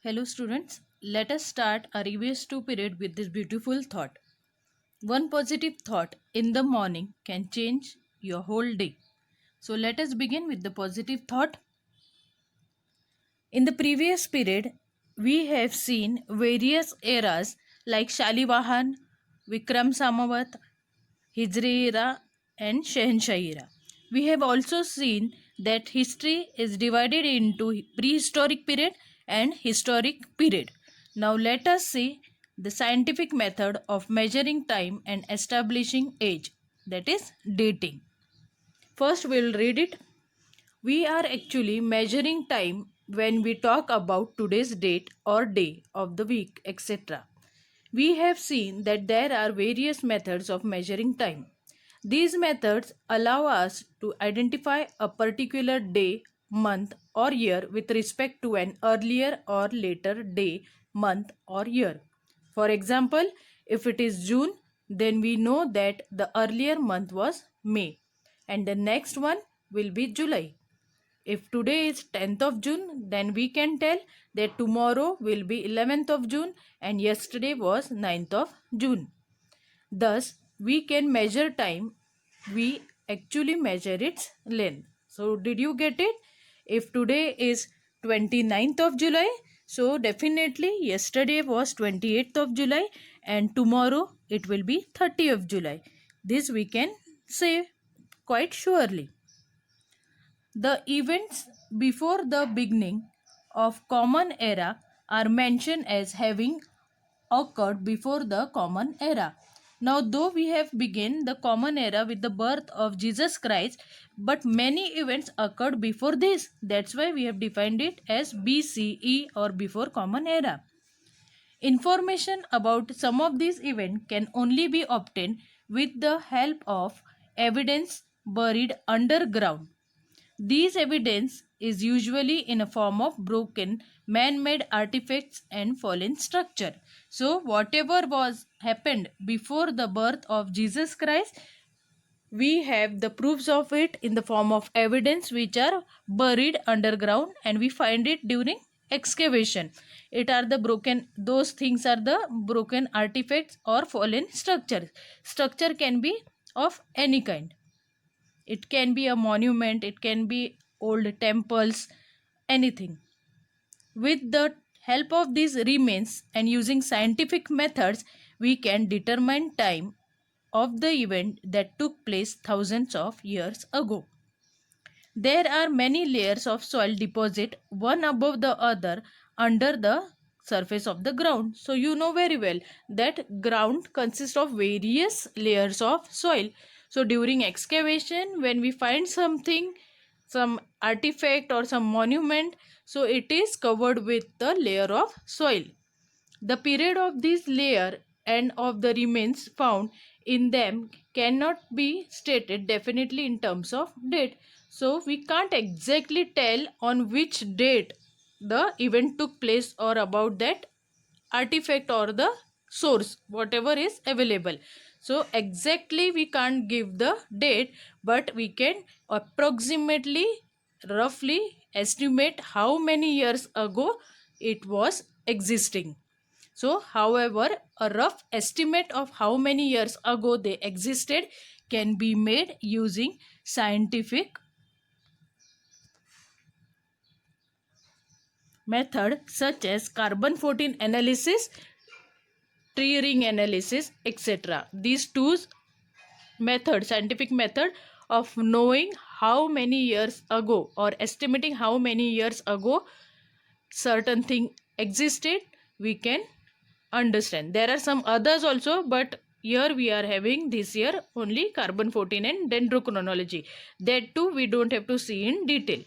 Hello students, let us start our EVS 2 period with this beautiful thought. One positive thought in the morning can change your whole day. So let us begin with the positive thought. In the previous period, we have seen various eras like Shalivahan, Vikram Samawat, Hijri era and Shahanshah era. We have also seen that history is divided into prehistoric period and historic period. Now let us see the scientific method of measuring time and establishing age, that is dating. First we will read it. We are actually measuring time when we talk about today's date or day of the week, etc. We have seen that there are various methods of measuring time. These methods allow us to identify a particular day, month, or year with respect to an earlier or later day, month, or year. For example, if it is June, then we know that the earlier month was May and the next one will be July. If today is 10th of June, then we can tell that tomorrow will be 11th of June and yesterday was 9th of June. Thus, we can measure time. We actually measure its length. So, did you get it? If today is 29th of July, so definitely yesterday was 28th of July and tomorrow it will be 30th of July. This we can say quite surely. The events before the beginning of Common Era are mentioned as having occurred before the Common Era. Now, though we have begun the Common Era with the birth of Jesus Christ, but many events occurred before this. That's why we have defined it as BCE or before Common Era. Information about some of these events can only be obtained with the help of evidence buried underground. These evidence is usually in a form of broken man-made artifacts and fallen structure. So whatever was happened before the birth of Jesus Christ, we have the proofs of it in the form of evidence which are buried underground and we find it during excavation. It are the broken, those things are the broken artifacts or fallen structures. Structure can be of any kind. It can be a monument, it can be old temples, anything. With the help of these remains and using scientific methods, we can determine time of the event that took place thousands of years ago. There are many layers of soil deposit, one above the other, under the surface of the ground. So you know very well that ground consists of various layers of soil. So during excavation, when we find something, some artifact or some monument, so it is covered with the layer of soil. The period of this layer and of the remains found in them cannot be stated definitely in terms of date. So we can't exactly tell on which date the event took place or about that artifact or the source, whatever is available. So exactly we can't give the date, but we can approximately roughly estimate how many years ago it was existing. So, however, a rough estimate of how many years ago they existed can be made using scientific method such as carbon 14 analysis, tree ring analysis, etc. These two methods, scientific method of knowing how many years ago or estimating how many years ago certain thing existed, we can understand. There are some others also, but here we are having this year only carbon 14 and dendrochronology. That too we don't have to see in detail.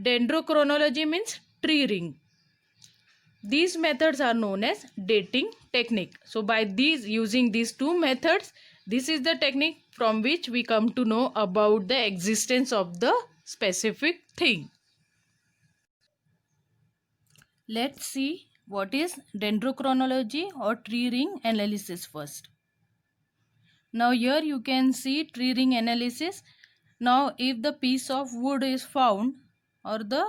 Dendrochronology means tree ring. These methods are known as dating technique. So by these, using these two methods, this is the technique from which we come to know about the existence of the specific thing. Let's see what is dendrochronology or tree ring analysis first. Now here you can see tree ring analysis. Now if the piece of wood is found or the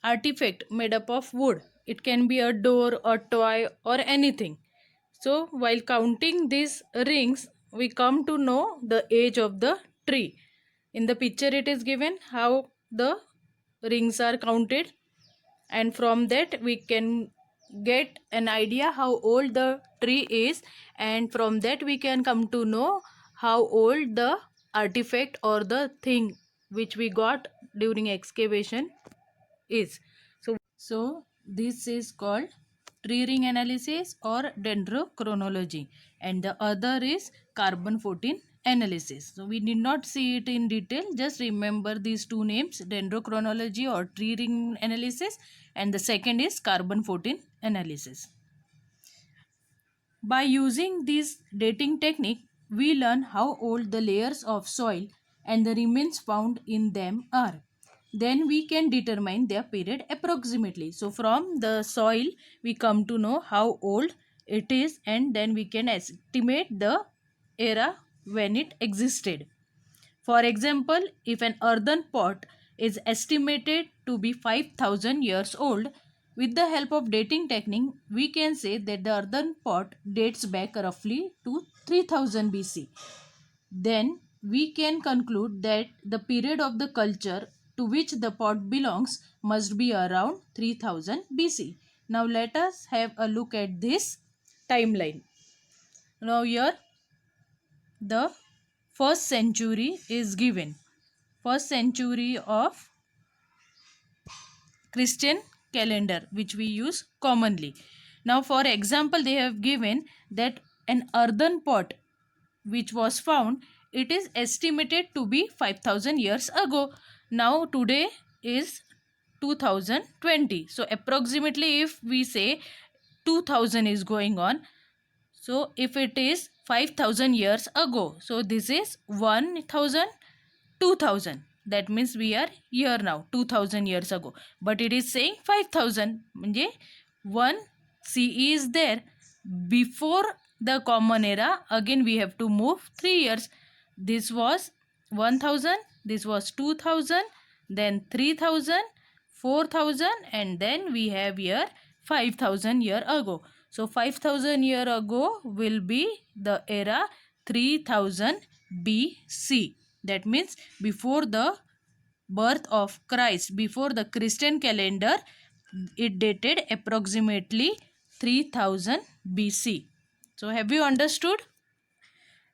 artifact made up of wood. It can be a door, a toy, or anything. So, while counting these rings, we come to know the age of the tree. In the picture, it is given how the rings are counted, and from that, we can get an idea how old the tree is, and from that, we can come to know how old the artifact or the thing which we got during excavation is. So this is called tree ring analysis or dendrochronology, and the other is carbon 14 analysis. So we need not see it in detail, just remember these two names, dendrochronology or tree ring analysis, and the second is carbon 14 analysis. By using this dating technique, we learn how old the layers of soil and the remains found in them are. Then we can determine their period approximately. So from the soil, we come to know how old it is, and then we can estimate the era when it existed. For example, if an earthen pot is estimated to be 5000 years old, with the help of dating technique, we can say that the earthen pot dates back roughly to 3000 BC. Then we can conclude that the period of the culture to which the pot belongs must be around 3000 BC. Now let us have a look at this timeline. Now here the first century is given. First century of Christian calendar which we use commonly. Now for example, they have given that an earthen pot which was found, it is estimated to be 5000 years ago. Now today is 2020. So approximately if we say 2000 is going on, so if it is 5000 years ago, so this is 1000, 2000. That means we are here now 2000 years ago, but it is saying 5000 म्हणजे 1 CE is there. Before the common era, again we have to move 3 years. This was 1000, this was 2000, then 3000, 4000, and then we have here 5000 year ago. So 5000 year ago will be the era 3000 BC. That means before the birth of Christ, before the Christian calendar, it dated approximately 3000 BC. So have you understood?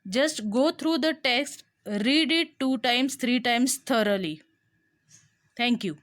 Just go through the text, read it 2 times, 3 times thoroughly. Thank you.